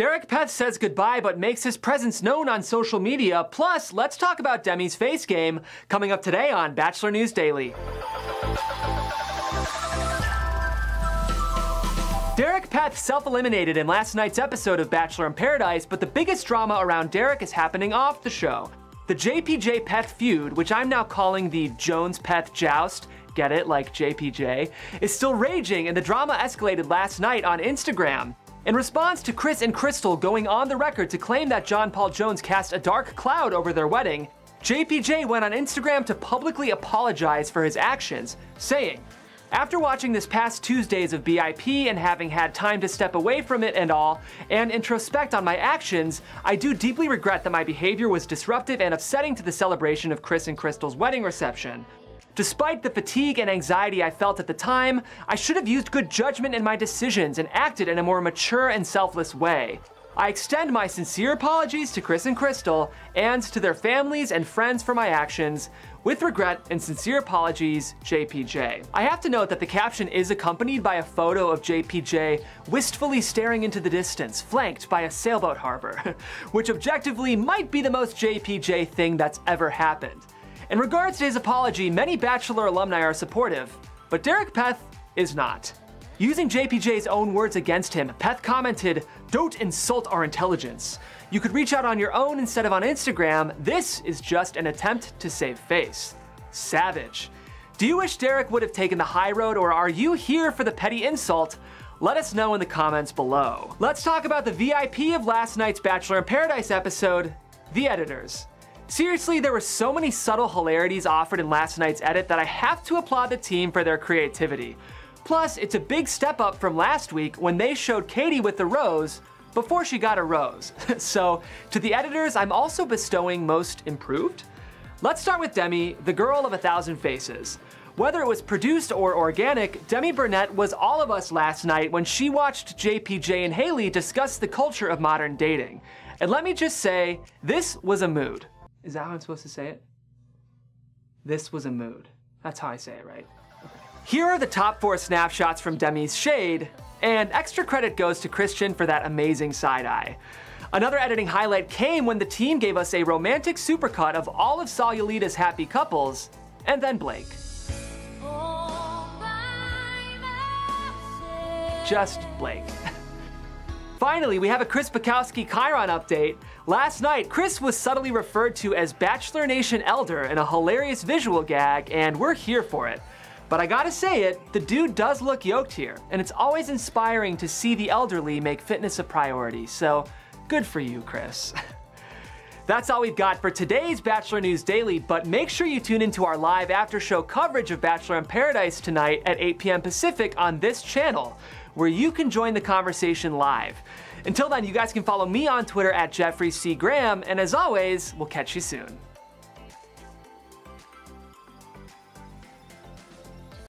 Derek Peth says goodbye but makes his presence known on social media. Plus, let's talk about Demi's face game coming up today on Bachelor News Daily. Derek Peth self-eliminated in last night's episode of Bachelor in Paradise, but the biggest drama around Derek is happening off the show. The JPJ Peth feud, which I'm now calling the Jones-Peth joust, get it, like JPJ, is still raging, and the drama escalated last night on Instagram. In response to Chris and Crystal going on the record to claim that John Paul Jones cast a dark cloud over their wedding, JPJ went on Instagram to publicly apologize for his actions, saying, "After watching this past Tuesdays of BIP and having had time to step away from it and all, and introspect on my actions, I do deeply regret that my behavior was disruptive and upsetting to the celebration of Chris and Crystal's wedding reception. Despite the fatigue and anxiety I felt at the time, I should have used good judgment in my decisions and acted in a more mature and selfless way. I extend my sincere apologies to Chris and Crystal and to their families and friends for my actions. With regret and sincere apologies, JPJ." I have to note that the caption is accompanied by a photo of JPJ wistfully staring into the distance, flanked by a sailboat harbor, which objectively might be the most JPJ thing that's ever happened. In regards to his apology, many Bachelor alumni are supportive, but Derek Peth is not. Using JPJ's own words against him, Peth commented, "Don't insult our intelligence. You could reach out on your own instead of on Instagram. This is just an attempt to save face." Savage. Do you wish Derek would have taken the high road, or are you here for the petty insult? Let us know in the comments below. Let's talk about the VIP of last night's Bachelor in Paradise episode, the editors. Seriously, there were so many subtle hilarities offered in last night's edit that I have to applaud the team for their creativity. Plus, it's a big step up from last week when they showed Katie with the rose before she got a rose. So, to the editors, I'm also bestowing most improved. Let's start with Demi, the girl of 1,000 faces. Whether it was produced or organic, Demi Burnett was all of us last night when she watched JPJ and Haley discuss the culture of modern dating. And let me just say, this was a mood. Is that how I'm supposed to say it? This was a mood. That's how I say it, right? Here are the top 4 snapshots from Demi's shade, and extra credit goes to Christian for that amazing side eye. Another editing highlight came when the team gave us a romantic supercut of all of Sayulita's happy couples, and then Blake. Just Blake. Finally, we have a Chris Bukowski Chiron update. Last night, Chris was subtly referred to as Bachelor Nation Elder in a hilarious visual gag, and we're here for it. But I gotta say it, the dude does look yoked here, and it's always inspiring to see the elderly make fitness a priority, so good for you, Chris. That's all we've got for today's Bachelor News Daily, but make sure you tune into our live after-show coverage of Bachelor in Paradise tonight at 8 p.m. Pacific on this channel, where you can join the conversation live. Until then, you guys can follow me on Twitter at Jeffrey C. Graham, and as always, we'll catch you soon.